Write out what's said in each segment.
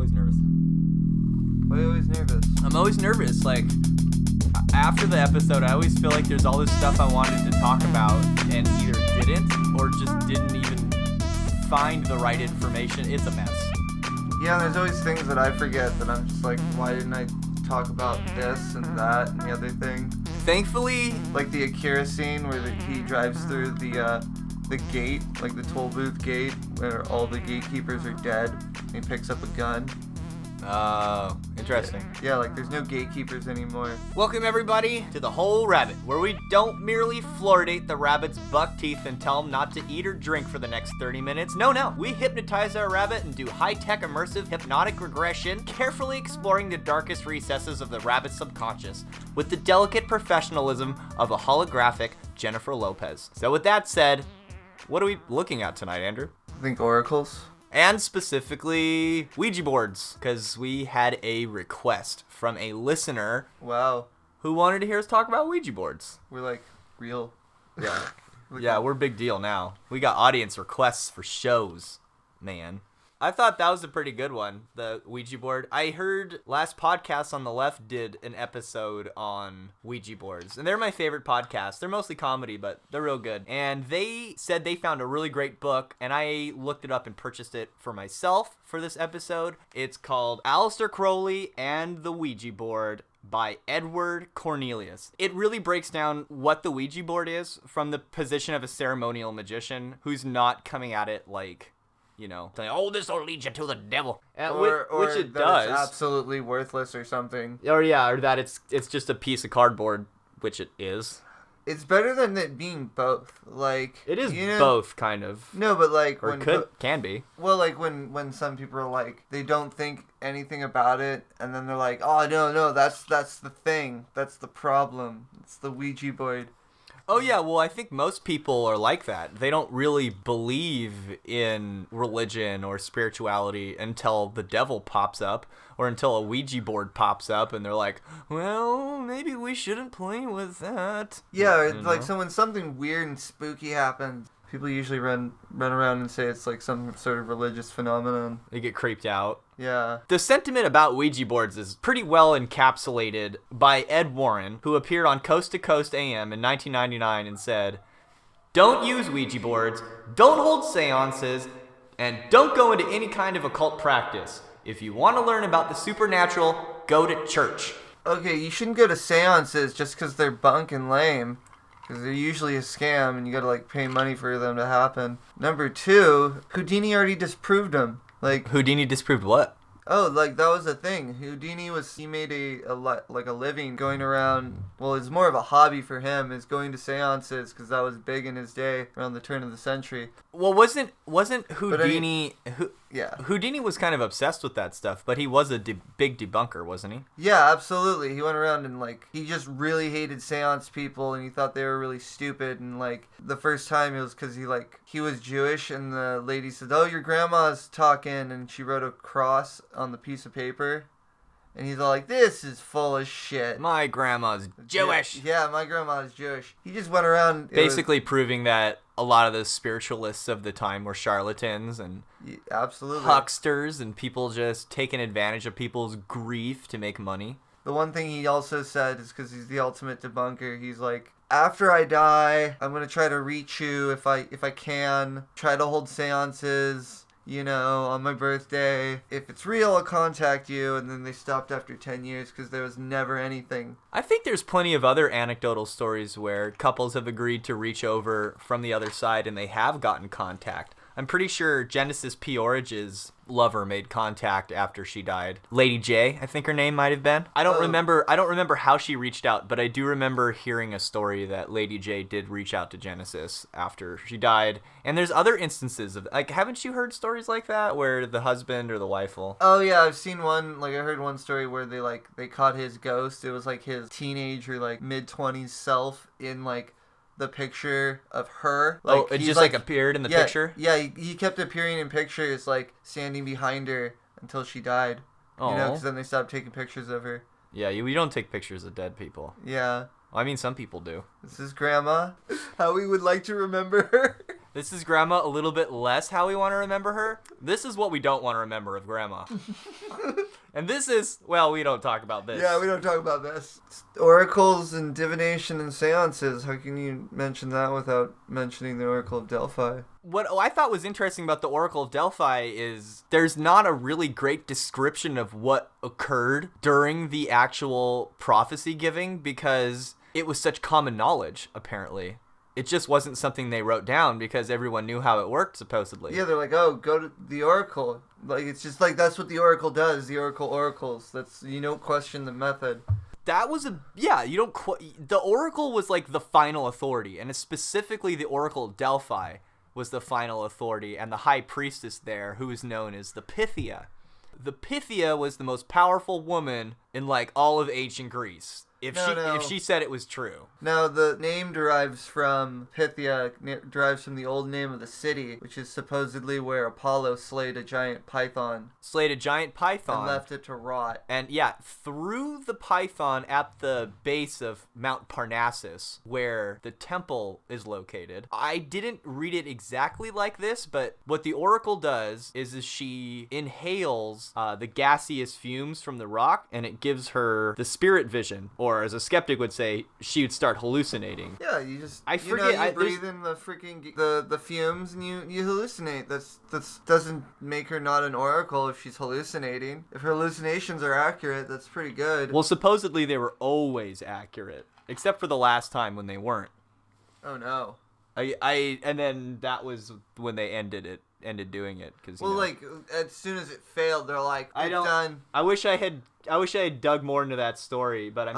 always nervous. Why are you always nervous? I'm always nervous. Like, after the episode, I always feel like there's all this stuff I wanted to talk about and either didn't or just didn't even find the right information. It's a mess. Yeah, there's always things that I forget that I'm just like, why didn't I talk about this and that and the other thing? Thankfully, like the Akira scene where he drives through the gate, like the toll booth gate, where all the gatekeepers are dead, and he picks up a gun. Oh, interesting. Yeah, like there's no gatekeepers anymore. Welcome everybody to The Whole Rabbit, where we don't merely fluoridate the rabbit's buck teeth and tell him not to eat or drink for the next 30 minutes. No, we hypnotize our rabbit and do high-tech immersive hypnotic regression, carefully exploring the darkest recesses of the rabbit's subconscious, with the delicate professionalism of a holographic Jennifer Lopez. So with that said, what are we looking at tonight, Andrew? I think oracles. And specifically, Ouija boards, because we had a request from a listener. Wow. Who wanted to hear us talk about Ouija boards. We're like real. Yeah. Yeah, we're a big deal now. We got audience requests for shows, man. I thought that was a pretty good one, the Ouija board. I heard last podcast on the left did an episode on Ouija boards, and they're my favorite podcast. They're mostly comedy, but they're real good. And they said they found a really great book, and I looked it up and purchased it for myself for this episode. It's called Aleister Crowley and the Ouija Board by Edward Cornelius. It really breaks down what the Ouija board is from the position of a ceremonial magician who's not coming at it like, you know, saying, oh, this will lead you to the devil. Or which it that does. It's absolutely worthless or something. Or that it's just a piece of cardboard, which it is. It's better than it being both. Like, it is both, kind of. No, but like, or can be. Well, like when some people are like, they don't think anything about it, and then they're like, oh no, that's the thing, that's the problem. It's the Ouija board. Oh, yeah, well, I think most people are like that. They don't really believe in religion or spirituality until the devil pops up or until a Ouija board pops up and they're like, well, maybe we shouldn't play with that. Yeah, it's like so when something weird and spooky happens, people usually run around and say it's like some sort of religious phenomenon. They get creeped out. Yeah. The sentiment about Ouija boards is pretty well encapsulated by Ed Warren, who appeared on Coast to Coast AM in 1999 and said, don't use Ouija boards, don't hold seances, and don't go into any kind of occult practice. If you want to learn about the supernatural, go to church. Okay, you shouldn't go to seances just because they're bunk and lame. Because they're usually a scam and you gotta like pay money for them to happen. Number two, Houdini already disproved them. Like, Houdini disproved what? Oh, like that was a thing. He made a living going around. Well, it's more of a hobby for him, is going to seances because that was big in his day around the turn of the century. Well, wasn't Houdini? Yeah. Houdini was kind of obsessed with that stuff, but he was a big debunker, wasn't he? Yeah, absolutely. He went around and he just really hated seance people and he thought they were really stupid. And the first time it was because he was Jewish and the lady said, "Oh, your grandma's talking," and she wrote a cross on the piece of paper. And he's all like, this is full of shit. My grandma's Jewish. Yeah, my grandma's Jewish. He just went around basically proving that a lot of the spiritualists of the time were charlatans and absolutely hucksters and people just taking advantage of people's grief to make money. The one thing he also said is, because he's the ultimate debunker, he's like, after I die, I'm going to try to reach you if I can. Try to hold seances, on my birthday. If it's real, I'll contact you. And then they stopped after 10 years because there was never anything. I think there's plenty of other anecdotal stories where couples have agreed to reach over from the other side and they have gotten contact. I'm pretty sure Genesis P-Orage's lover made contact after she died. Lady J, I think her name might have been. I don't remember how she reached out, but I do remember hearing a story that Lady J did reach out to Genesis after she died. And there's other instances of haven't you heard stories like that where the husband or the wife will? Oh yeah, I've seen one. I heard one story where they caught his ghost. It was his teenage or mid-20s self in the picture of her. It just appeared in the picture? Yeah, he kept appearing in pictures, standing behind her until she died. Oh. Because then they stopped taking pictures of her. Yeah, we don't take pictures of dead people. Yeah. I mean, some people do. This is Grandma. How we would like to remember her. This is Grandma a little bit less how we want to remember her. This is what we don't want to remember of Grandma. And this is, well, we don't talk about this. Yeah, we don't talk about this. Oracles and divination and seances. How can you mention that without mentioning the Oracle of Delphi? What I thought was interesting about the Oracle of Delphi is there's not a really great description of what occurred during the actual prophecy giving because it was such common knowledge, apparently. It just wasn't something they wrote down because everyone knew how it worked, supposedly. Yeah, they're like, oh, go to the Oracle. Like, it's just like, that's what the Oracle does. The Oracle oracles. That's, you don't question the method. That was the Oracle was like the final authority, and specifically the Oracle of Delphi was the final authority, and the high priestess there, who is known as the Pythia. The Pythia was the most powerful woman in like all of ancient Greece. If she said it was true. Now, the name derives from Pythia, derives from the old name of the city, which is supposedly where Apollo slayed a giant python. And left it to rot. And yeah, through the python at the base of Mount Parnassus, where the temple is located. I didn't read it exactly like this, but what the Oracle does is she inhales the gaseous fumes from the rock, and it gives her the spirit vision, or as a skeptic would say, she would start hallucinating. Yeah, you just you breathe in the freaking the fumes and you hallucinate. That's doesn't make her not an oracle if she's hallucinating. If her hallucinations are accurate, that's pretty good. Well, supposedly they were always accurate, except for the last time when they weren't. Oh no. And then that was when they ended doing it because like as soon as it failed, they're like, done. I wish I had dug more into that story, but I'm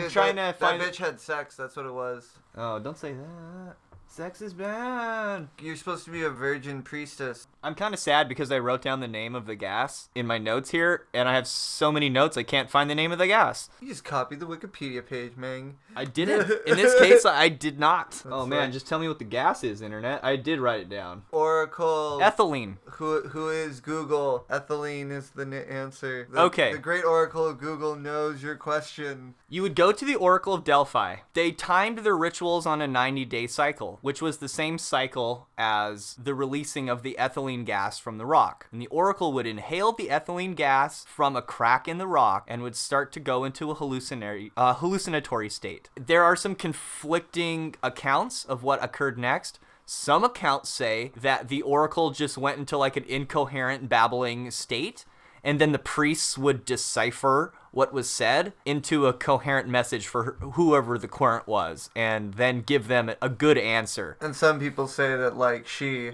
trying to find. That bitch had sex. That's what it was. Oh, don't say that. Sex is bad. You're supposed to be a virgin priestess. I'm kind of sad because I wrote down the name of the gas in my notes here, and I have so many notes I can't find the name of the gas. You just copied the Wikipedia page, man. I didn't. In this case, I did not. Oh man, just tell me what the gas is, internet. I did write it down. Oracle. Ethylene. Who is Google? Ethylene is the answer. Okay. The great Oracle of Google knows your question. You would go to the Oracle of Delphi. They timed their rituals on a 90-day cycle, which was the same cycle as the releasing of the ethylene gas from the rock. And the Oracle would inhale the ethylene gas from a crack in the rock and would start to go into a hallucinatory state. There are some conflicting accounts of what occurred next. Some accounts say that the Oracle just went into like an incoherent babbling state, and then the priests would decipher what was said into a coherent message for whoever the querent was, and then give them a good answer. And some people say that like she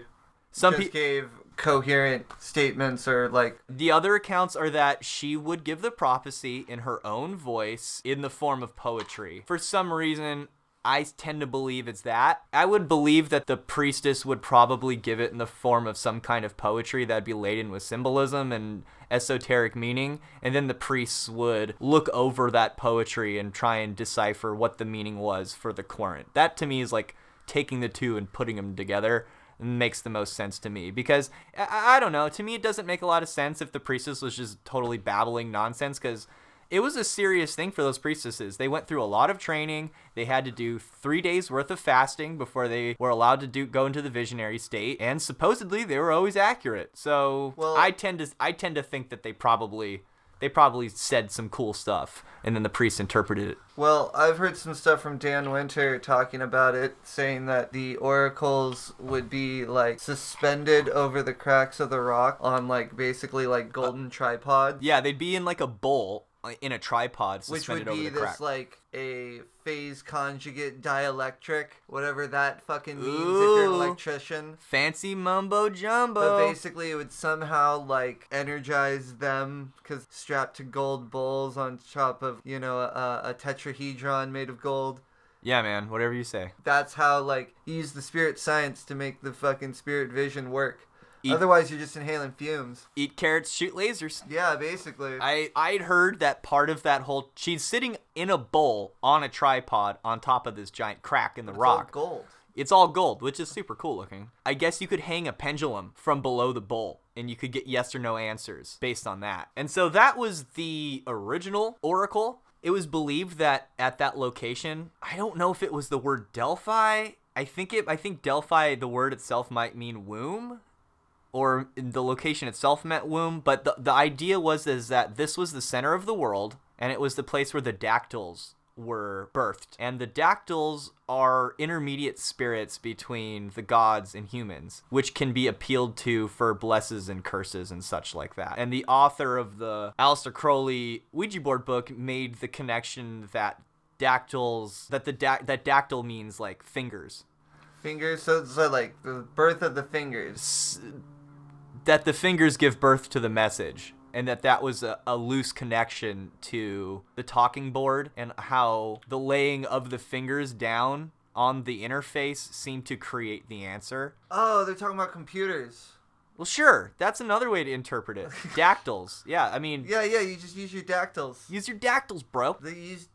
gave coherent statements, or like the other accounts are that she would give the prophecy in her own voice in the form of poetry. For some reason, I tend to believe it's that. I would believe that the priestess would probably give it in the form of some kind of poetry that'd be laden with symbolism and esoteric meaning, and then the priests would look over that poetry and try and decipher what the meaning was for the querent. That to me is like taking the two and putting them together makes the most sense to me, because I don't know, to me it doesn't make a lot of sense if the priestess was just totally babbling nonsense, because it was a serious thing for those priestesses. They went through a lot of training. They had to do 3 days worth of fasting before they were allowed to go into the visionary state, and supposedly they were always accurate. So I tend to think that they probably said some cool stuff, and then the priests interpreted it. Well, I've heard some stuff from Dan Winter talking about it, saying that the oracles would be like suspended over the cracks of the rock on like basically like golden tripods. Yeah, they'd be in like a bowl in a tripod suspended over the crack. Which would be this like a phase conjugate dielectric, whatever that fucking means. If you're an electrician. Fancy mumbo jumbo. But basically it would somehow like energize them, because strapped to gold bowls on top of, a tetrahedron made of gold. Yeah, man, whatever you say. That's how like you use the spirit science to make the fucking spirit vision work. Otherwise, you're just inhaling fumes. Eat carrots, shoot lasers. Yeah, basically. I'd heard that part of that whole... She's sitting in a bowl on a tripod on top of this giant crack in the rock. It's all gold. It's all gold, which is super cool looking. I guess you could hang a pendulum from below the bowl, and you could get yes or no answers based on that. And so that was the original oracle. It was believed that at that location, I don't know if it was the word Delphi. I think Delphi, the word itself might mean womb, or the location itself meant womb, but the idea was that this was the center of the world, and it was the place where the dactyls were birthed. And the dactyls are intermediate spirits between the gods and humans, which can be appealed to for blesses and curses and such like that. And the author of the Aleister Crowley Ouija board book made the connection that dactyls, that dactyl means like fingers. Fingers, so like the birth of the fingers. That the fingers give birth to the message. And that was a loose connection to the talking board, and how the laying of the fingers down on the interface seemed to create the answer. Oh, they're talking about computers. Well, sure. That's another way to interpret it. Dactyls. Yeah, I mean. Yeah. You just use your dactyls. Use your dactyls, bro.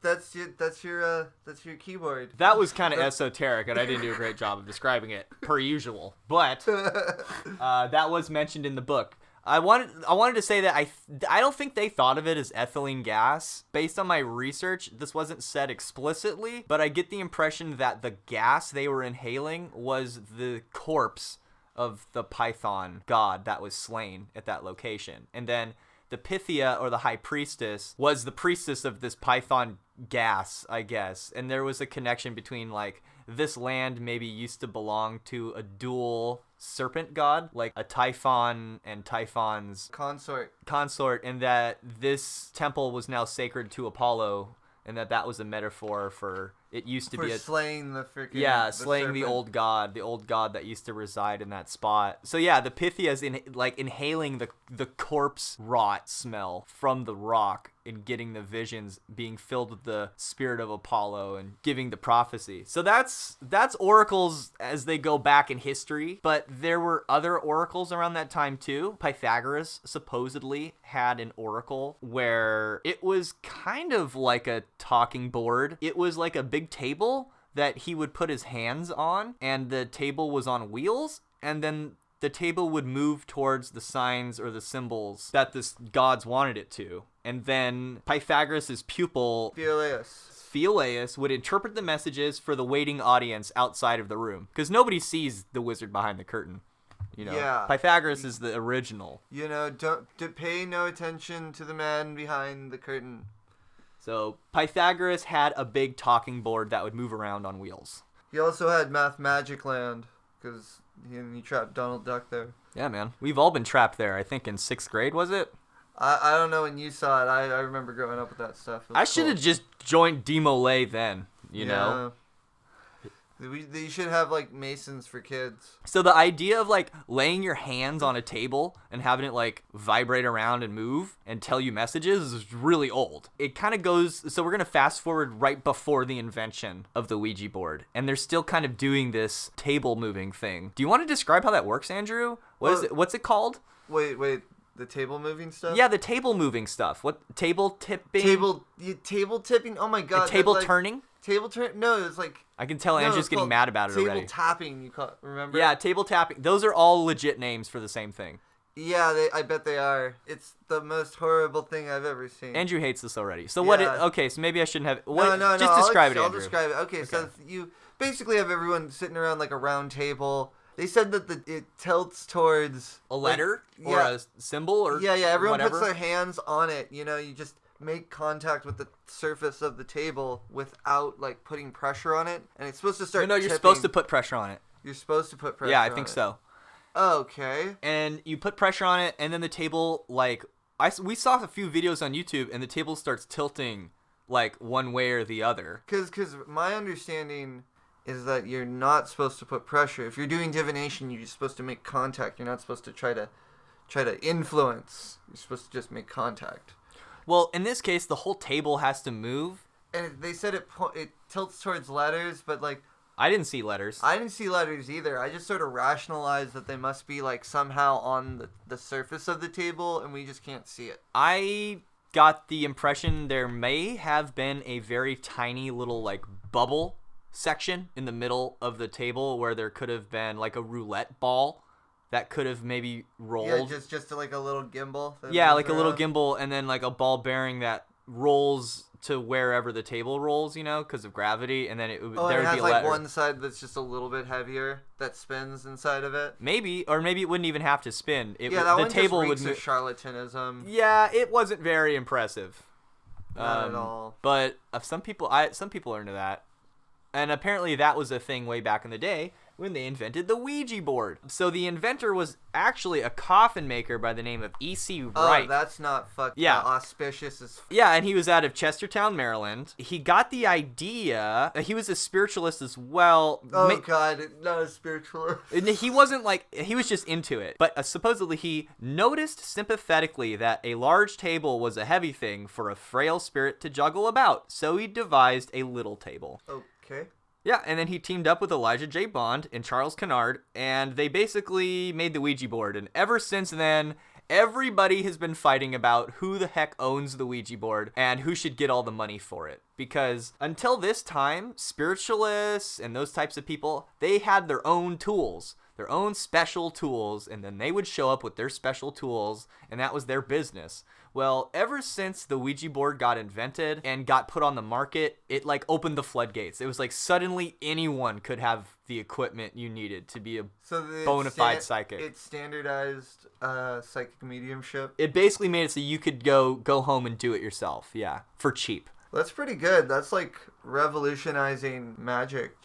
That's your keyboard. That was kind of esoteric, and I didn't do a great job of describing it, per usual. But that was mentioned in the book. I wanted to say that I don't think they thought of it as ethylene gas. Based on my research, this wasn't said explicitly, but I get the impression that the gas they were inhaling was the corpse of the Python god that was slain at that location. And then the Pythia, or the high priestess, was the priestess of this Python gas, I guess. And there was a connection between, like, this land maybe used to belong to a dual serpent god, like a Typhon and Typhon's consort, and that this temple was now sacred to Apollo, and that was a metaphor for it used to be slaying the freaking slaying the old god that used to reside in that spot. So yeah, the Pythia is inhaling the corpse rot smell from the rock and getting the visions, being filled with the spirit of Apollo and giving the prophecy. So that's oracles as they go back in history, but there were other oracles around that time too. Pythagoras supposedly had an oracle where it was kind of like a talking board. It was like a big table that he would put his hands on, and the table was on wheels, and then the table would move towards the signs or the symbols that the gods wanted it to. And then Pythagoras' pupil, Philaeus, would interpret the messages for the waiting audience outside of the room, because nobody sees the wizard behind the curtain. You know, yeah. Pythagoras is the original. You know, don't pay no attention to the man behind the curtain. So Pythagoras had a big talking board that would move around on wheels. He also had Math Magic Land, because he trapped Donald Duck there. Yeah, man. We've all been trapped there, I think in 6th grade, was it? I don't know when you saw it. I remember growing up with that stuff. I should have just joined Demolay then, you know? They should have, like, masons for kids. So the idea of, like, laying your hands on a table and having it, like, vibrate around and move and tell you messages is really old. It kind of goes... So we're going to fast forward right before the invention of the Ouija board. And they're still kind of doing this table moving thing. Do you want to describe how that works, Andrew? What's it called? Wait. The table moving stuff? Yeah, the table moving stuff. What? Table tipping? Table tipping? Oh, my God. Table turning? Table turn? No, it's like... I can tell Andrew's getting mad about it already. Table tapping, you call it, remember? Yeah, table tapping. Those are all legit names for the same thing. Yeah, I bet they are. It's the most horrible thing I've ever seen. Andrew hates this already. So yeah. Okay, so maybe I shouldn't have... No. Just describe it, Andrew. I'll describe it. Okay, so you basically have everyone sitting around like a round table. They said that it tilts towards... A letter? Or a symbol? Or yeah, everyone whatever. puts their hands on it. You know, you just make contact with the surface of the table without, like, putting pressure on it. And it's supposed to start No, you're supposed to put pressure on it. You're supposed to put pressure on it. on it. Yeah, I think so. Okay. And you put pressure on it, and then the table, like... we saw a few videos on YouTube, and the table starts tilting, like, one way or the other. Because my understanding is that you're not supposed to put pressure. If you're doing divination, you're supposed to make contact. You're not supposed to try to influence. You're supposed to just make contact. Well, in this case, the whole table has to move. And they said it tilts towards letters, but, like... I didn't see letters. I didn't see letters either. I just sort of rationalized that they must be, like, somehow on the surface of the table, and we just can't see it. I got the impression there may have been a very tiny little, like, bubble section in the middle of the table where there could have been, like, a roulette ball that could have maybe rolled. Yeah, just like a little gimbal. Yeah, like a little gimbal, and then like a ball bearing that rolls to wherever the table rolls, because of gravity, and then there would it has be like one side that's just a little bit heavier that spins inside of it. Maybe it wouldn't even have to spin. That the one table just reeks would of charlatanism. Yeah, it wasn't very impressive. Not at all. But some people are into that, and apparently that was a thing way back in the day when they invented the Ouija board. So the inventor was actually a coffin maker by the name of E.C. Wright. Oh, that's not auspicious as Yeah, and he was out of Chestertown, Maryland. He got the idea. He was a spiritualist as well. Oh, God, not a spiritualist. He wasn't he was just into it. But supposedly he noticed sympathetically that a large table was a heavy thing for a frail spirit to juggle about. So he devised a little table. Okay. Yeah, and then he teamed up with Elijah J. Bond and Charles Kennard, and they basically made the Ouija board. And ever since then, everybody has been fighting about who the heck owns the Ouija board and who should get all the money for it. Because until this time, spiritualists and those types of people, they had their own tools, their own special tools, and then they would show up with their special tools, and that was their business. Well, ever since the Ouija board got invented and got put on the market, it opened the floodgates. It was suddenly anyone could have the equipment you needed to be a bona fide psychic. It standardized psychic mediumship. It basically made it so you could go home and do it yourself, yeah, for cheap. That's pretty good. That's revolutionizing magic,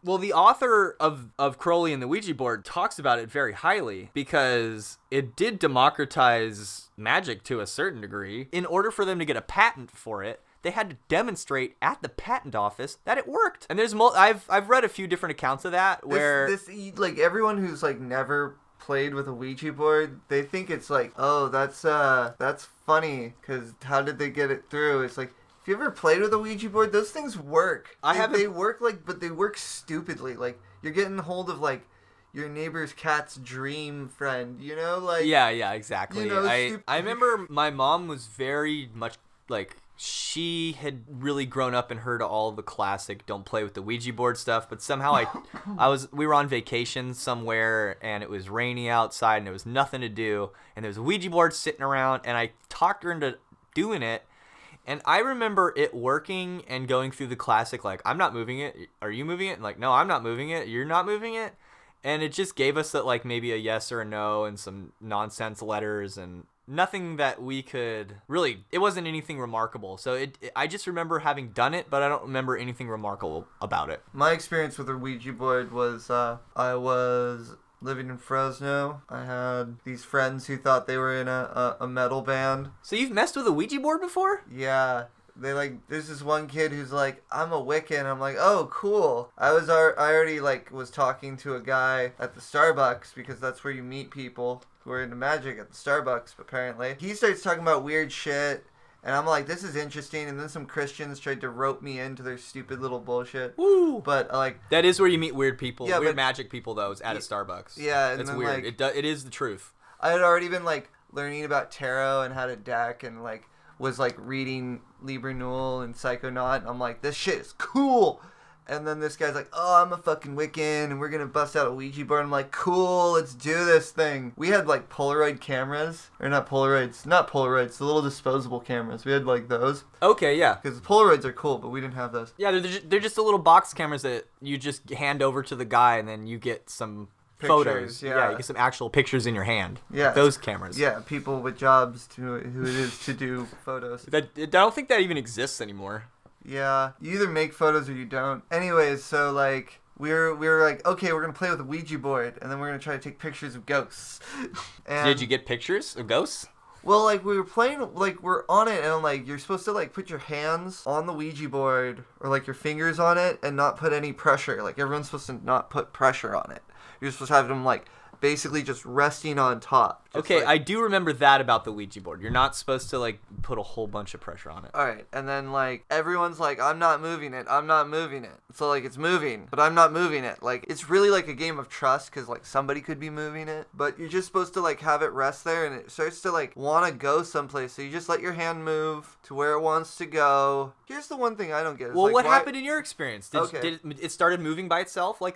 Well, the author of Crowley and the Ouija board talks about it very highly because it did democratize magic to a certain degree. In order for them to get a patent for it, they had to demonstrate at the patent office that it worked. And there's I've read a few different accounts of that where everyone who's never played with a Ouija board, they think it's oh, that's funny because how did they get it through? It's if you ever played with a Ouija board, those things work. They work but they work stupidly. You're getting hold of your neighbor's cat's dream friend, Yeah, exactly. I remember my mom was very much she had really grown up and heard all the classic don't play with the Ouija board stuff, but somehow we were on vacation somewhere and it was rainy outside and there was nothing to do and there was a Ouija board sitting around and I talked her into doing it. And I remember it working and going through the classic, I'm not moving it. Are you moving it? And no, I'm not moving it. You're not moving it. And it just gave us that, maybe a yes or a no and some nonsense letters and nothing that we could really, it wasn't anything remarkable. So I just remember having done it, but I don't remember anything remarkable about it. My experience with a Ouija board was I was living in Fresno. I had these friends who thought they were in a metal band. So you've messed with a Ouija board before? Yeah. There's this one kid who's I'm a Wiccan. I'm oh, cool. I already was talking to a guy at the Starbucks because that's where you meet people who are into magic at the Starbucks, apparently. He starts talking about weird shit. And I'm this is interesting. And then some Christians tried to rope me into their stupid little bullshit. Woo! But, that is where you meet weird people. Yeah, weird magic people, though, is at a Starbucks. Yeah. And it's then, weird. It is the truth. I had already been, learning about tarot and how to deck and, was, reading Liber Nul and Psychonaut. And I'm this shit is cool. And then this guy's oh, I'm a fucking Wiccan, and we're going to bust out a Ouija board. I'm cool, let's do this thing. We had, Polaroid cameras. Or not Polaroids, the little disposable cameras. We had, those. Okay, yeah. Because the Polaroids are cool, but we didn't have those. Yeah, they're just the little box cameras that you just hand over to the guy, and then you get some photos. Yeah, you get some actual pictures in your hand. Yeah. Those cameras. Yeah, people with jobs who it is to do photos. I don't think that even exists anymore. Yeah, you either make photos or you don't. Anyways, so we were okay, we're gonna play with a Ouija board, and then we're gonna try to take pictures of ghosts. And did you get pictures of ghosts? Well, we were playing, we're on it, and you're supposed to put your hands on the Ouija board or your fingers on it and not put any pressure. Everyone's supposed to not put pressure on it. You're supposed to have them basically just resting on top. Okay, I do remember that about the Ouija board. You're not supposed to put a whole bunch of pressure on it. All right, and then everyone's I'm not moving it. So it's moving, but I'm not moving it. It's really a game of trust because somebody could be moving it, but you're just supposed to have it rest there, and it starts to want to go someplace. So you just let your hand move to where it wants to go. Here's the one thing I don't get. Is, well, what happened in your experience? Did it started moving by itself like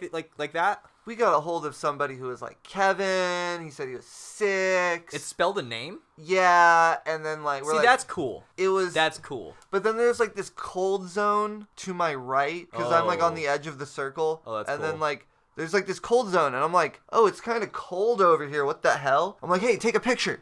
that? we got a hold of somebody who was like Kevin. He said he was 6. It's spelled a name? Yeah, and then like we're See, like, that's cool. That's cool. But then there's like this cold zone to my right because I'm like on the edge of the circle. Oh, that's and cool. then like there's like this cold zone, and I'm like, oh, it's kind of cold over here. What the hell? I'm like, hey, take a picture.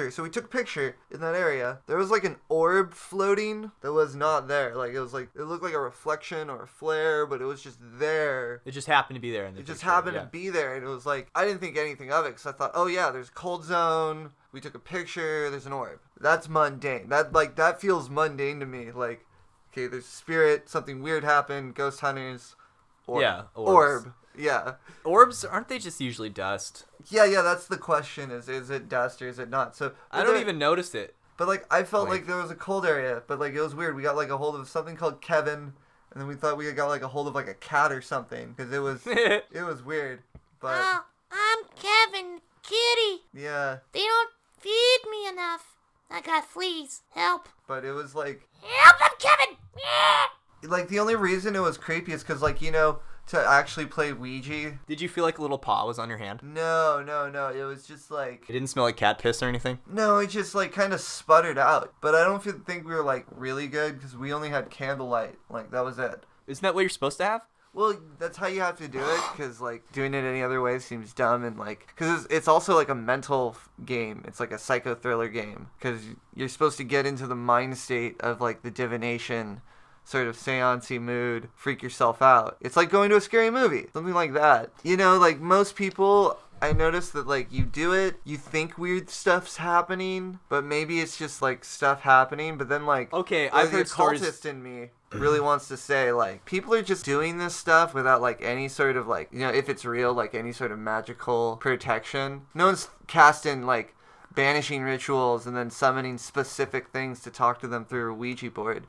So we took a picture in that area. There was like an orb floating that was not there. Like it looked like a reflection or a flare, but it was just there. It just happened to be there in the It just picture, happened yeah. to be there, and it was like I didn't think anything of it because I thought, oh yeah, there's a cold zone. We took a picture. There's an orb. That's mundane. That feels mundane to me. Like, okay, there's a spirit. Something weird happened. Ghost hunters. Orb. Yeah, orbs. Orb. Yeah. Orbs, aren't they just usually dust? Yeah, that's the question is it dust or is it not? So I don't even notice it. But like I felt like there was a cold area, but like it was weird. We got like a hold of something called Kevin, and then we thought we got like a hold of like a cat or something because it was weird. But I'm Kevin, kitty. Yeah. They don't feed me enough. I got fleas. Help. But it was like Help, I'm Kevin. Like the only reason it was creepy is because like to actually play Ouija. Did you feel like a little paw was on your hand? No. It was just like... It didn't smell like cat piss or anything? No, it just like kind of sputtered out. But I don't think we were like really good because we only had candlelight. Like that was it. Isn't that what you're supposed to have? Well, that's how you have to do it because like doing it any other way seems dumb and like... Because it's also like a mental game. It's like a psycho thriller game because you're supposed to get into the mind state of like the divination sort of seance-y mood, freak yourself out. It's like going to a scary movie, something like that. Like most people, I noticed that like you do it, you think weird stuff's happening, but maybe it's just like stuff happening, but then like okay, I've heard stories. The occultist in me really wants to say like people are just doing this stuff without like any sort of like if it's real, like any sort of magical protection. No one's casting like banishing rituals and then summoning specific things to talk to them through a Ouija board.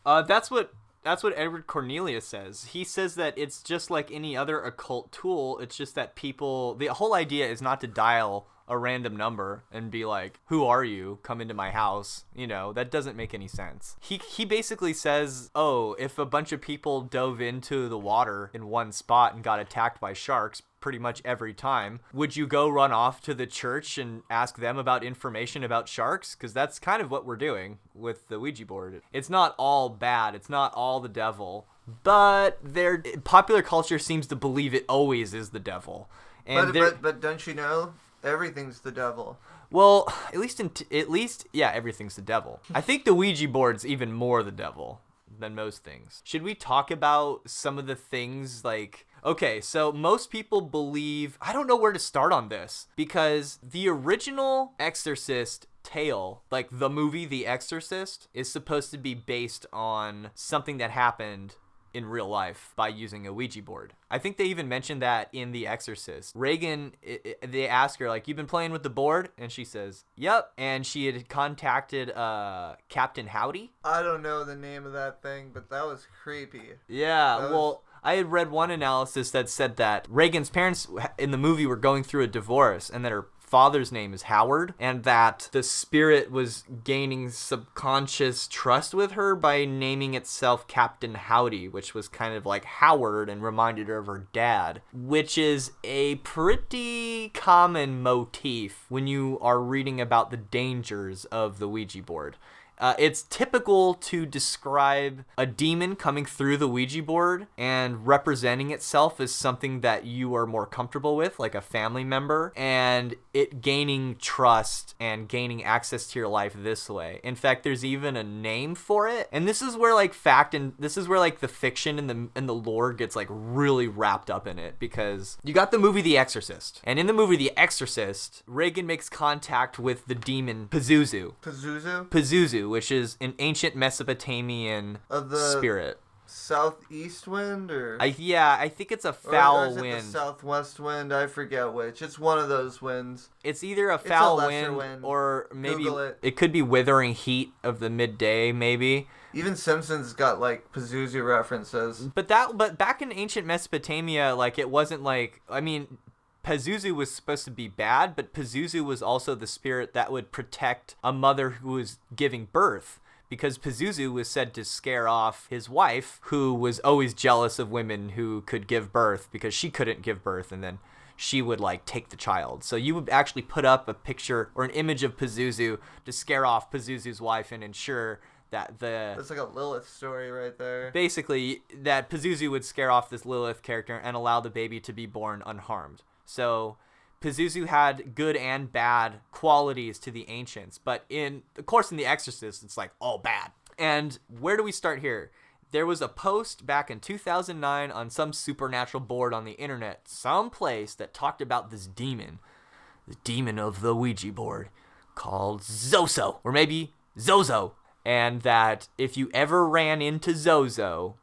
That's what Edward Cornelius says. He says that it's just like any other occult tool. It's just that the whole idea is not to dial a random number and be like, who are you? Come into my house. That doesn't make any sense. He basically says, if a bunch of people dove into the water in one spot and got attacked by sharks pretty much every time, would you go run off to the church and ask them about information about sharks? Because that's kind of what we're doing with the Ouija board. It's not all bad. It's not all the devil. But popular culture seems to believe it always is the devil. And but don't you know? Everything's the devil. Well, at least, yeah, everything's the devil. I think the Ouija board's even more the devil than most things. Should we talk about some of the things like... Okay, so most people believe... I don't know where to start on this, because the original Exorcist tale, like the movie The Exorcist, is supposed to be based on something that happened in real life by using a Ouija board. I think they even mentioned that in The Exorcist. Reagan, they ask her, like, you've been playing with the board? And she says, yep. And she had contacted Captain Howdy. I don't know the name of that thing, but that was creepy. Yeah, I had read one analysis that said that Reagan's parents in the movie were going through a divorce and that her father's name is Howard, and that the spirit was gaining subconscious trust with her by naming itself Captain Howdy, which was kind of like Howard and reminded her of her dad, which is a pretty common motif when you are reading about the dangers of the Ouija board. It's typical to describe a demon coming through the Ouija board and representing itself as something that you are more comfortable with, like a family member, and it gaining trust and gaining access to your life this way. In fact, there's even a name for it, and this is where the fiction and the lore gets like really wrapped up in it, because you got the movie The Exorcist, and in the movie The Exorcist, Reagan makes contact with the demon Pazuzu, which is an ancient Mesopotamian spirit. Southeast wind, or I think it's a foul or is it wind. The southwest wind, I forget which. It's one of those winds. It's either a foul wind or maybe it could be withering heat of the midday, maybe. Even Simpsons got like Pazuzu references. But back in ancient Mesopotamia, like it wasn't like, I mean, Pazuzu was supposed to be bad, but Pazuzu was also the spirit that would protect a mother who was giving birth, because Pazuzu was said to scare off his wife, who was always jealous of women who could give birth because she couldn't give birth, and then she would like take the child. So you would actually put up a picture or an image of Pazuzu to scare off Pazuzu's wife and ensure that That's like a Lilith story right there. Basically, that Pazuzu would scare off this Lilith character and allow the baby to be born unharmed. So Pazuzu had good and bad qualities to the ancients, but in The Exorcist, it's like all bad. And where do we start here? There was a post back in 2009 on some supernatural board on the internet, someplace, that talked about this demon, the demon of the Ouija board, called ZoZo, or maybe ZoZo. And that if you ever ran into ZoZo,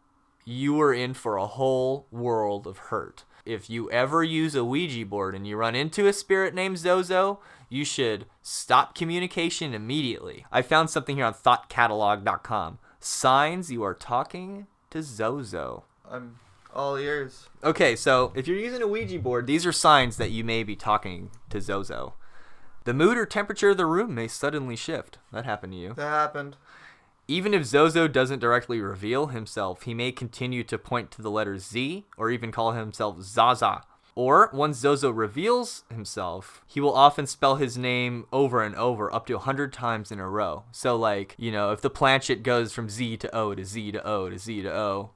you were in for a whole world of hurt. If you ever use a Ouija board and you run into a spirit named ZoZo, you should stop communication immediately. I found something here on thoughtcatalog.com. Signs you are talking to ZoZo. I'm all ears. Okay, so if you're using a Ouija board, these are signs that you may be talking to ZoZo. The mood or temperature of the room may suddenly shift. That happened to you. That happened. Even if ZoZo doesn't directly reveal himself, he may continue to point to the letter Z or even call himself Zaza. Or, once ZoZo reveals himself, he will often spell his name over and over up to 100 times in a row. So, like, you know, if the planchette goes from Z to O to Z to O to Z to O,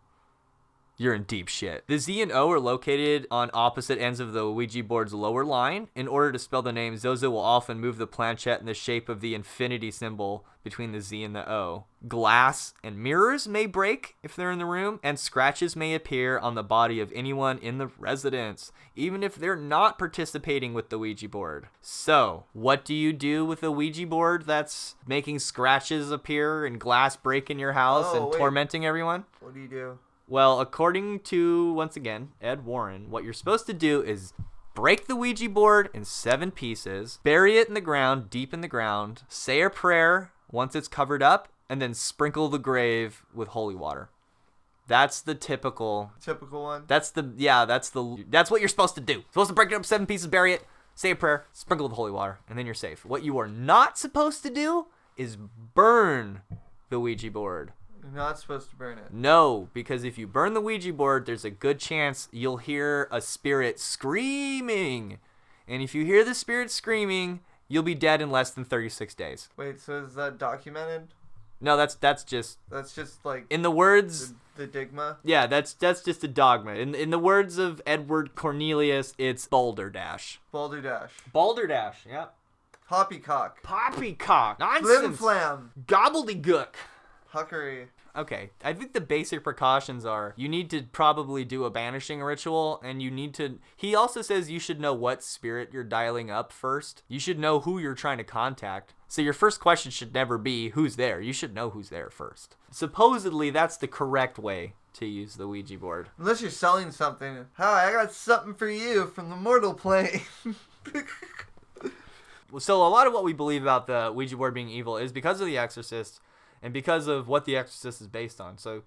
you're in deep shit. The Z and O are located on opposite ends of the Ouija board's lower line. In order to spell the name, ZoZo will often move the planchette in the shape of the infinity symbol between the Z and the O. Glass and mirrors may break if they're in the room, and scratches may appear on the body of anyone in the residence, even if they're not participating with the Ouija board. So, what do you do with a Ouija board that's making scratches appear and glass break in your house and tormenting everyone? What do you do? Well, according to, once again, Ed Warren, what you're supposed to do is break the Ouija board in 7 pieces, bury it in the ground, deep in the ground, say a prayer once it's covered up, and then sprinkle the grave with holy water. That's the typical one. That's what you're supposed to do. You're supposed to break it up 7 pieces, bury it, say a prayer, sprinkle with holy water, and then you're safe. What you are not supposed to do is burn the Ouija board. You're not supposed to burn it. No, because if you burn the Ouija board, there's a good chance you'll hear a spirit screaming. And if you hear the spirit screaming, you'll be dead in less than 36 days. Wait, so is that documented? No, that's just... That's just like... In the words... The digma? Yeah, that's just a dogma. In the words of Edward Cornelius, it's balderdash. Balderdash, yep. Poppycock. Nonsense. Flim-flam. Gobbledygook. Huckery. Okay, I think the basic precautions are you need to probably do a banishing ritual, and you need to... He also says you should know what spirit you're dialing up first. You should know who you're trying to contact. So your first question should never be who's there. You should know who's there first. Supposedly, that's the correct way to use the Ouija board. Unless you're selling something. Hi, I got something for you from the mortal plane. So a lot of what we believe about the Ouija board being evil is because of The Exorcist, and because of what The Exorcist is based on. So,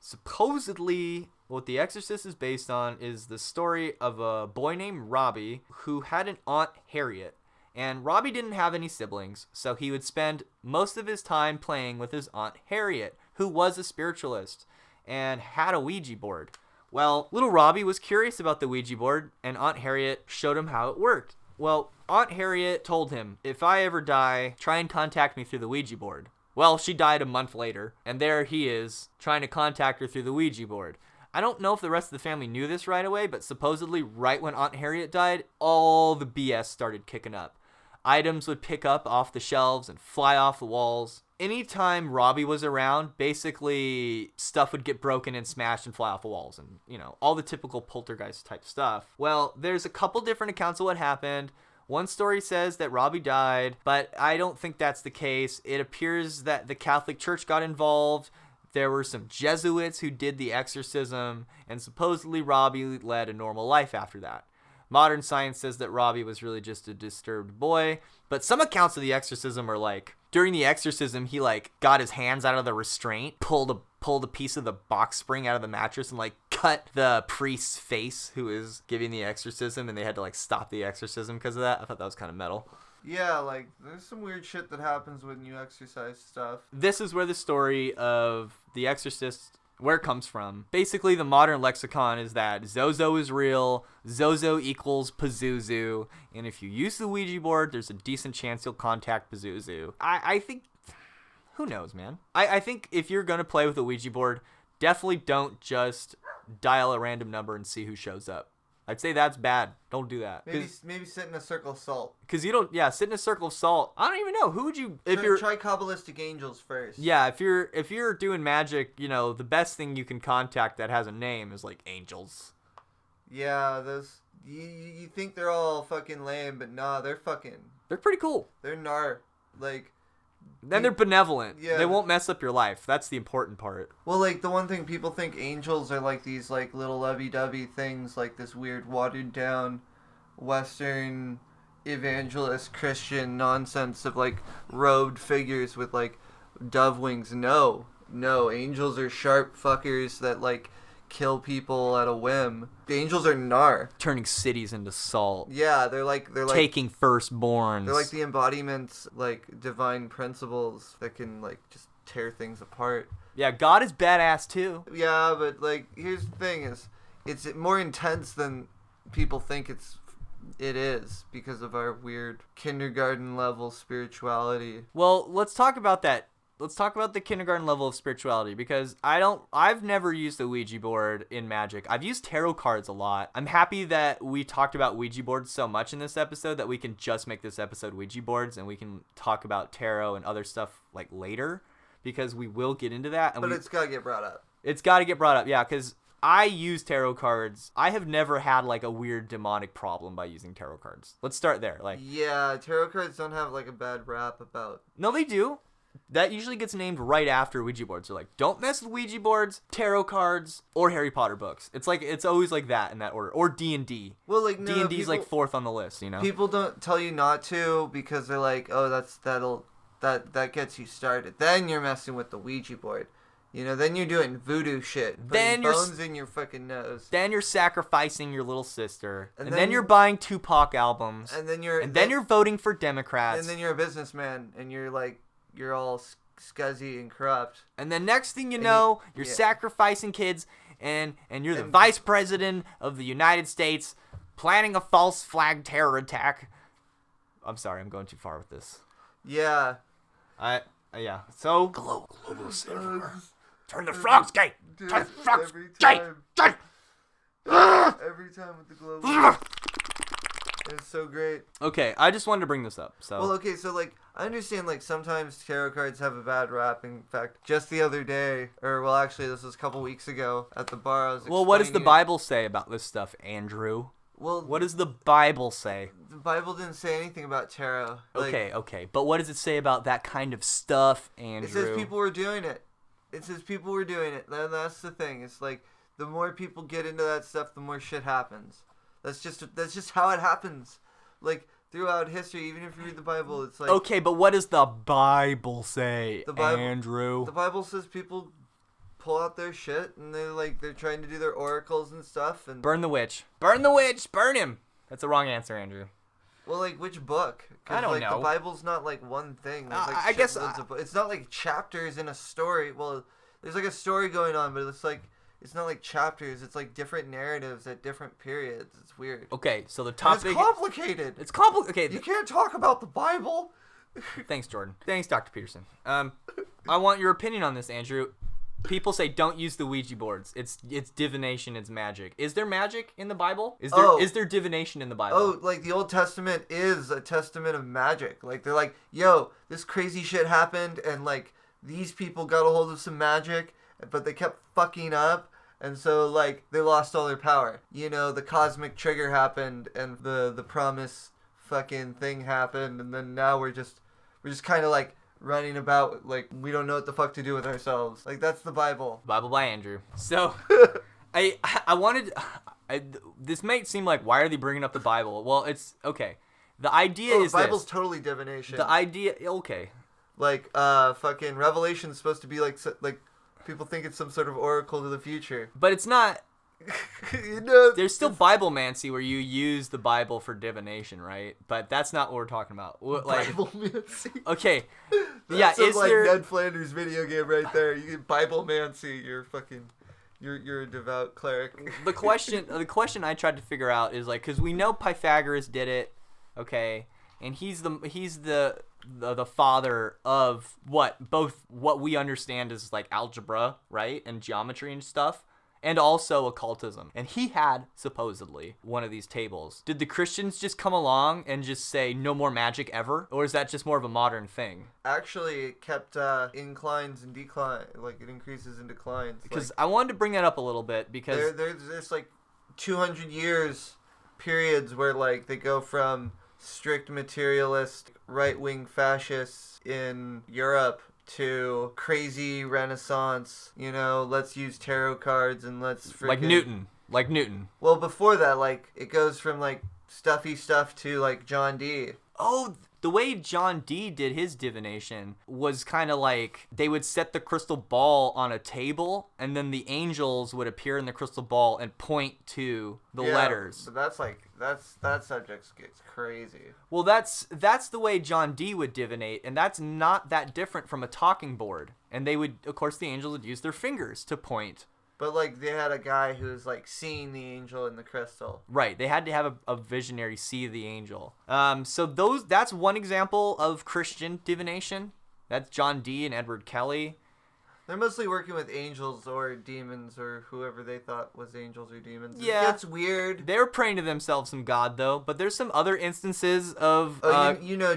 supposedly, what The Exorcist is based on is the story of a boy named Robbie who had an Aunt Harriet. And Robbie didn't have any siblings, so he would spend most of his time playing with his Aunt Harriet, who was a spiritualist and had a Ouija board. Well, little Robbie was curious about the Ouija board, and Aunt Harriet showed him how it worked. Well, Aunt Harriet told him, if I ever die, try and contact me through the Ouija board. Well, she died a month later, and there he is, trying to contact her through the Ouija board. I don't know if the rest of the family knew this right away, but supposedly right when Aunt Harriet died, all the BS started kicking up. Items would pick up off the shelves and fly off the walls. Anytime Robbie was around, basically stuff would get broken and smashed and fly off the walls, and, you know, all the typical poltergeist type stuff. Well, there's a couple different accounts of what happened. One story says that Robbie died, but I don't think that's the case. It appears that the Catholic Church got involved. There were some Jesuits who did the exorcism, and supposedly Robbie led a normal life after that. Modern science says that Robbie was really just a disturbed boy, but some accounts of the exorcism are like, during the exorcism, he like got his hands out of the restraint, pulled a piece of the box spring out of the mattress, and like cut the priest's face who is giving the exorcism, and they had to like stop the exorcism because of that. I thought that was kind of metal. Yeah, like, there's some weird shit that happens when you exorcise stuff. This is where the story of The Exorcist, where it comes from. Basically, the modern lexicon is that ZoZo is real, ZoZo equals Pazuzu, and if you use the Ouija board, there's a decent chance you'll contact Pazuzu. I think, who knows, man? I think if you're going to play with a Ouija board, definitely don't just dial a random number and see who shows up. I'd say that's bad. Don't do that. Maybe sit in a circle of salt. Because you don't, sit in a circle of salt. I don't even know. Who would you, try Kabbalistic angels first. Yeah, if you're doing magic, the best thing you can contact that has a name is like angels. Yeah, those, you think they're all fucking lame, but nah, they're pretty cool. They're gnar. Like, then they're benevolent. Yeah. They won't mess up your life. That's the important part. Well, like, the one thing people think angels are like these, like, little lovey-dovey things, like this weird watered-down Western evangelist Christian nonsense of, like, robed figures with, like, dove wings. No, angels are sharp fuckers that, like, kill people at a whim. The angels are gnar. Turning cities into salt. Yeah, they're like taking firstborns. They're like the embodiments, like, divine principles that can, like, just tear things apart. Yeah, God is badass too. Yeah, but, like, here's the thing is, it's more intense than people think it is because of our weird kindergarten level spirituality. Well, let's talk about that. Let's talk about the kindergarten level of spirituality, because I've never used a Ouija board in magic. I've used tarot cards a lot. I'm happy that we talked about Ouija boards so much in this episode that we can just make this episode Ouija boards and we can talk about tarot and other stuff like later, because we will get into that. But it's got to get brought up. It's got to get brought up, yeah, because I use tarot cards. I have never had like a weird demonic problem by using tarot cards. Let's start there. Yeah, tarot cards don't have like a bad rap about. No, they do. That usually gets named right after Ouija boards. They're like, don't mess with Ouija boards, tarot cards, or Harry Potter books. It's always like that in that order. Or D&D. Well, like, no, D&D's like fourth on the list, People don't tell you not to because they're like, oh, that gets you started. Then you're messing with the Ouija board. Then you're doing voodoo shit. Then you're bones in your fucking nose. Then you're sacrificing your little sister. And then you're buying Tupac albums. And then you're voting for Democrats. And then you're a businessman and you're all scuzzy and corrupt. And then next thing you know, you're sacrificing kids, and you're the vice president of the United States, planning a false flag terror attack. I'm sorry, I'm going too far with this. Yeah. So global server. Turn the frogs gate. Dude, Turn the frogs gate. Every time with the global. It's so great. Okay, I just wanted to bring this up. So. Well, okay, so like I understand like sometimes tarot cards have a bad rap. In fact, just the other day, actually this was a couple weeks ago at the bar. I was what does the Bible say about this stuff, Andrew? Well, what does the Bible say? The Bible didn't say anything about tarot. Okay, but what does it say about that kind of stuff, Andrew? It says people were doing it. That's the thing. It's like the more people get into that stuff, the more shit happens. That's just how it happens. Like throughout history, even if you read the Bible, it's like okay, but what does the Bible say, Andrew? The Bible says people pull out their shit and they're trying to do their oracles and stuff and burn the witch, burn him. That's the wrong answer, Andrew. Well, like which book? I don't know. The Bible's not like one thing. There's, I guess it's not like chapters in a story. Well, there's like a story going on, but it's not like chapters. It's like different narratives at different periods. It's weird. Okay, so the topic... It's complicated. It's complicated. Okay. You can't talk about the Bible. Thanks, Jordan. Thanks, Dr. Peterson. I want your opinion on this, Andrew. People say don't use the Ouija boards. It's divination. It's magic. Is there magic in the Bible? Is there divination in the Bible? Oh, like the Old Testament is a testament of magic. Like they're like, yo, this crazy shit happened, and like these people got a hold of some magic, but they kept fucking up. And so, like, they lost all their power. The cosmic trigger happened, and the promise fucking thing happened, and then now we're just kind of, like, running about, like, we don't know what the fuck to do with ourselves. Like, that's the Bible. Bible by Andrew. So, I wanted... this might seem like, why are they bringing up the Bible? Well, it's... Okay. The idea is the Bible's totally divination. The idea... Okay. Like, fucking Revelation's supposed to be, like... people think it's some sort of oracle to the future. But it's not. There's still Biblemancy where you use the Bible for divination, right? But that's not what we're talking about. Biblemancy. Okay. That's is like there... Ned Flanders video game right there. You get Biblemancy. You're a devout cleric. The question I tried to figure out is like, because we know Pythagoras did it, okay, and he's the father of both what we understand as like algebra, right, and geometry and stuff, and also occultism. And he had supposedly one of these tables. Did the Christians just come along and just say no more magic ever, or is that just more of a modern thing? Actually, it kept inclines and decline, like it increases and declines. Because like, I wanted to bring that up a little bit because there's like 200 years periods where like they go from strict materialist right-wing fascists in Europe to crazy Renaissance, let's use tarot cards and let's freaking... Like Newton. Well, before that, like, it goes from, like, stuffy stuff to, like, John Dee. Oh, the way John Dee did his divination was kind of like they would set the crystal ball on a table and then the angels would appear in the crystal ball and point to the letters. But that's like that subject gets crazy. Well, that's the way John Dee would divinate, and that's not that different from a talking board. And they would, of course, the angels would use their fingers to point. But, like, they had a guy who was, like, seeing the angel in the crystal. Right. They had to have a visionary see the angel. So that's one example of Christian divination. That's John Dee and Edward Kelly. They're mostly working with angels or demons or whoever they thought was angels or demons. Yeah. That's weird. They're praying to themselves some God, though. But there's some other instances of...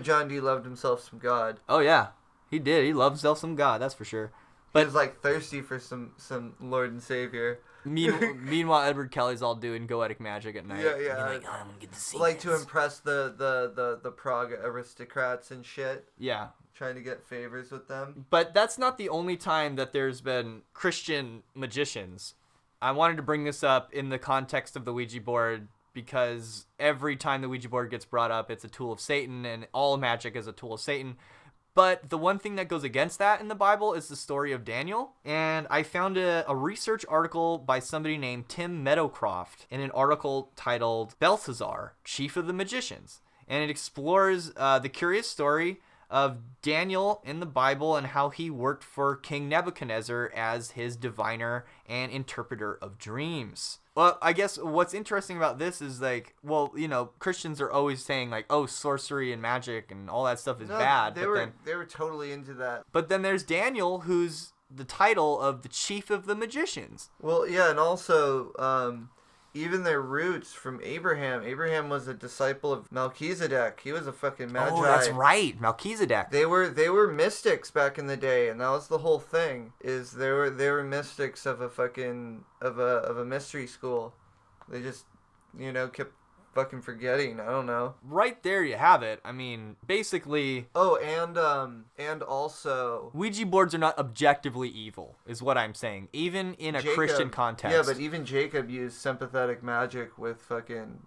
John Dee loved himself some God. Oh, yeah. He did. He loved himself some God. That's for sure. But he was like thirsty for some Lord and Savior. Meanwhile, Edward Kelly's all doing goetic magic at night. Yeah. Like, oh, I'm gonna get to see like to impress the Prague aristocrats and shit. Yeah. Trying to get favors with them. But that's not the only time that there's been Christian magicians. I wanted to bring this up in the context of the Ouija board because every time the Ouija board gets brought up, it's a tool of Satan, and all magic is a tool of Satan. But the one thing that goes against that in the Bible is the story of Daniel. And I found a research article by somebody named Tim Meadowcroft in an article titled Belshazzar, Chief of the Magicians. And it explores the curious story of Daniel in the Bible and how he worked for King Nebuchadnezzar as his diviner and interpreter of dreams. Well, I guess what's interesting about this is like, well, Christians are always saying like, oh, sorcery and magic and all that stuff is bad. They were totally into that. But then there's Daniel, who's the title of the chief of the magicians. Well, yeah, and also even their roots from Abraham. Abraham was a disciple of Melchizedek. He was a fucking magi. Oh, that's right, Melchizedek. They were mystics back in the day, and that was the whole thing. Is they were mystics of a fucking of a mystery school. They just kept fucking forgetting. I don't know. Right there, you have it. I mean, basically. Oh, and also Ouija boards are not objectively evil, is what I'm saying. Even in a Christian context. Yeah, but even Jacob used sympathetic magic with fucking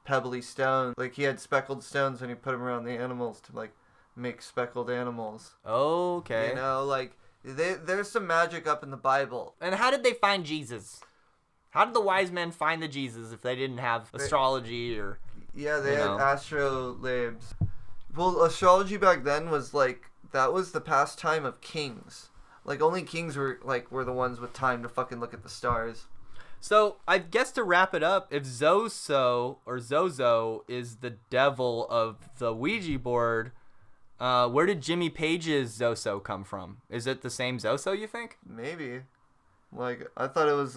pebbly stones. Like he had speckled stones when he put them around the animals to like make speckled animals. Okay. Like there's some magic up in the Bible. And how did they find Jesus? How did the wise men find the Jesus if they didn't have astrology or... Yeah, they had astrolabes. Well, astrology back then was like, that was the pastime of kings. Like, only kings were the ones with time to fucking look at the stars. So, I guess to wrap it up, if ZoZo is the devil of the Ouija board, where did Jimmy Page's ZoZo come from? Is it the same ZoZo, you think? Maybe. Like, I thought it was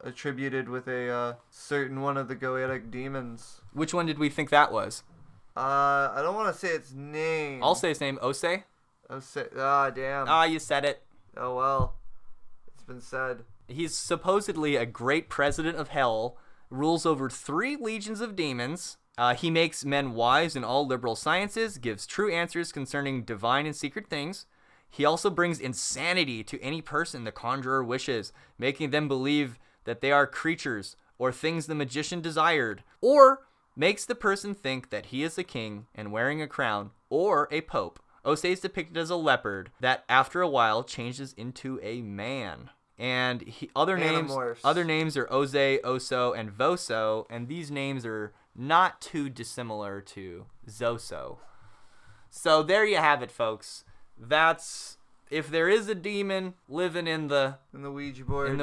attributed with a certain one of the goetic demons. Which one did we think that was? I don't want to say its name. I'll say its name, Ose. Damn. You said it. Oh, well. It's been said. He's supposedly a great president of hell, rules over 3 legions of demons. He makes men wise in all liberal sciences, gives true answers concerning divine and secret things. He also brings insanity to any person the conjurer wishes, making them believe that they are creatures or things the magician desired, or makes the person think that he is a king and wearing a crown, or a pope. Ose is depicted as a leopard that after a while changes into a man. And other names Animorphs. are Oze, Oso, and Voso, and these names are not too dissimilar to ZoZo. So there you have it, folks. That's if there is a demon living in the Ouija board. And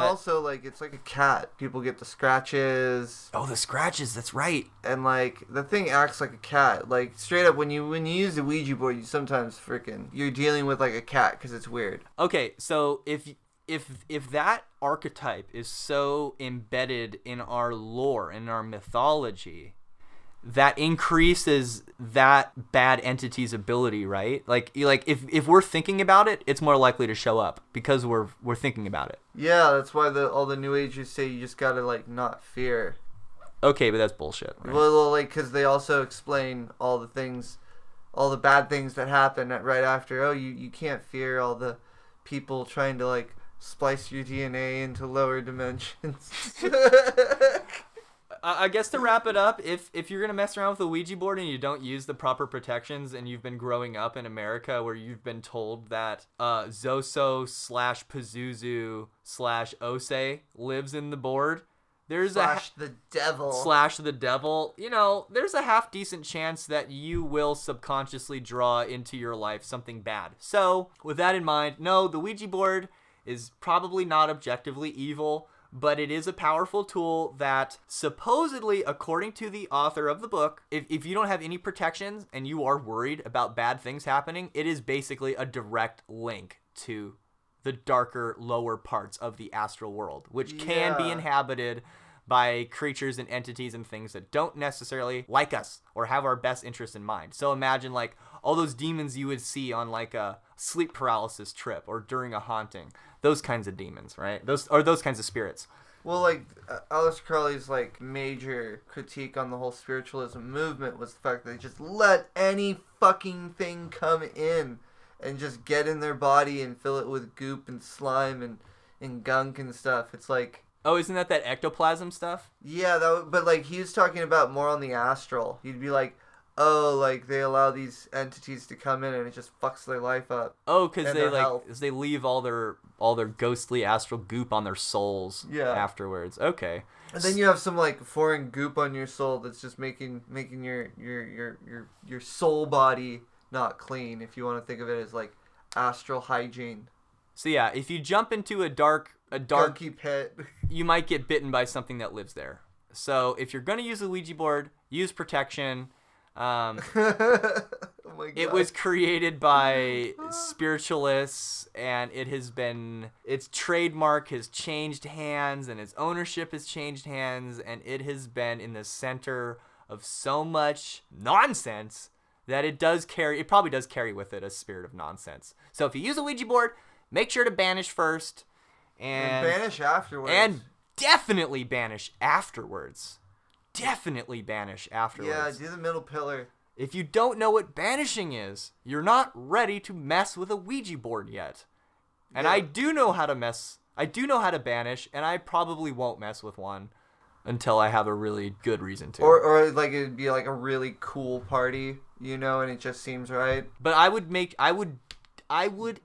also like it's like a cat. People get the scratches. Oh, the scratches. That's right. And like the thing acts like a cat. Like straight up, when you use the Ouija board, you sometimes you're dealing with like a cat because it's weird. Okay, so if that archetype is so embedded in our lore, in our mythology, that increases that bad entity's ability, right? Like if we're thinking about it, it's more likely to show up because we're thinking about it. Yeah, that's why all the New Agers say you just gotta like not fear. Okay, but that's bullshit. Right? Well, like because they also explain all the bad things that happen right after. Oh, you can't fear all the people trying to like splice your DNA into lower dimensions. I guess to wrap it up, if you're going to mess around with a Ouija board and you don't use the proper protections and you've been growing up in America where you've been told that Zoso/Pazuzu/Ose lives in the board, there's the devil. You know, there's a half decent chance that you will subconsciously draw into your life something bad. So with that in mind, no, the Ouija board is probably not objectively evil, but it is a powerful tool that supposedly, according to the author of the book, if you don't have any protections and you are worried about bad things happening, it is basically a direct link to the darker, lower parts of the astral world, which can be inhabited by creatures and entities and things that don't necessarily like us or have our best interest in mind. So imagine like all those demons you would see on like a sleep paralysis trip or during a haunting. Those kinds of demons, right? Those kinds of spirits. Well, like Aleister Crowley's like major critique on the whole spiritualism movement was the fact that they just let any fucking thing come in and just get in their body and fill it with goop and slime and gunk and stuff. It's like, oh, isn't that ectoplasm stuff? Yeah, but like he was talking about more on the astral. He'd be like, oh, like they allow these entities to come in and it just fucks their life up. Oh, because they leave all their ghostly astral goop on their souls afterwards. Okay. And then you have some like foreign goop on your soul that's just making your soul body not clean, if you want to think of it as like astral hygiene. So yeah, if you jump into a dark gunky pit, you might get bitten by something that lives there. So if you're going to use a Ouija board, use protection. Oh my God. It was created by spiritualists, and its trademark has changed hands, and its ownership has changed hands, and it has been in the center of so much nonsense that it probably does carry with it a spirit of nonsense. So if you use a Ouija board, make sure to banish first, and banish afterwards. And definitely banish afterwards. Yeah, do the middle pillar. If you don't know what banishing is, you're not ready to mess with a Ouija board yet. And I do know how to banish, and I probably won't mess with one until I have a really good reason to. Or like it'd be like a really cool party, you know, and it just seems right. But I would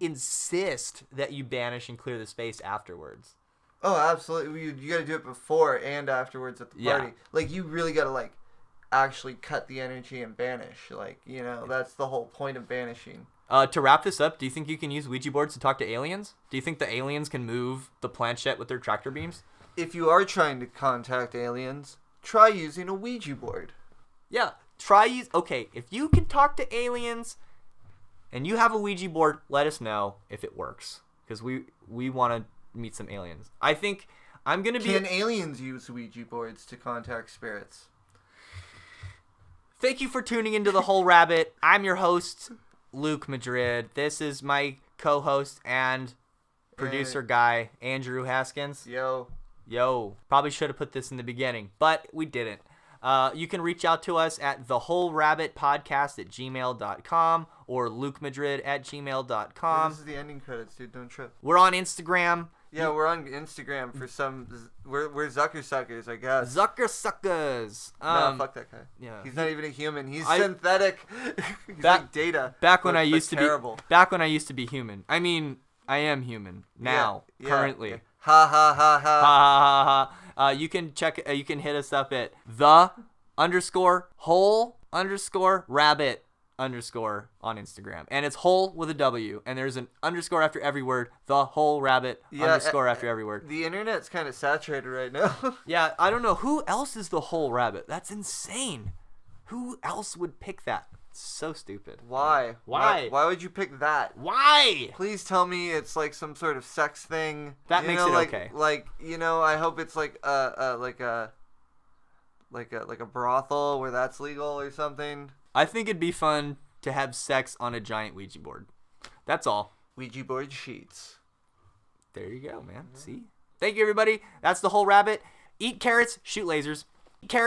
insist that you banish and clear the space afterwards. Oh, absolutely. You got to do it before and afterwards at the party. Yeah. Like, you really got to, like, actually cut the energy and banish. Like, you know, that's the whole point of banishing. To wrap this up, do you think you can use Ouija boards to talk to aliens? Do you think the aliens can move the planchette with their tractor beams? If you are trying to contact aliens, try using a Ouija board. Yeah, okay, if you can talk to aliens and you have a Ouija board, let us know if it works. Because we want to meet some aliens. I think I'm going to be... Can aliens use Ouija boards to contact spirits? Thank you for tuning into The Whole Rabbit. I'm your host, Luke Madrid. This is my co-host and producer guy, Andrew Haskins. Yo. Probably should have put this in the beginning, but we didn't. You can reach out to us at thewholerabbitpodcast@gmail.com or lukemadrid@gmail.com. This is the ending credits, dude. Don't trip. We're on Instagram. Yeah, we're on Instagram for some... We're Zucker suckers, I guess. Zucker suckers. No, fuck that guy. Yeah. He's not even a human. He's synthetic. He's like data. Back when I used to be human. I mean, I am human now, currently. Yeah. Ha ha ha ha. Ha ha ha ha. You can hit us up at _whole_rabbit_ on Instagram, and it's whole with a W, and there's an underscore after every word. The whole rabbit underscore after every word. The internet's kind of saturated right now. Yeah, I don't know who else is the whole rabbit. That's insane. Who else would pick that? It's so stupid. Why? Why would you pick that? Why? Please tell me it's like some sort of sex thing. That makes it okay. Like, I hope it's like a brothel where that's legal or something. I think it'd be fun to have sex on a giant Ouija board. That's all. Ouija board sheets. There you go, man. See? Thank you, everybody. That's the whole rabbit. Eat carrots, shoot lasers. Eat carrots.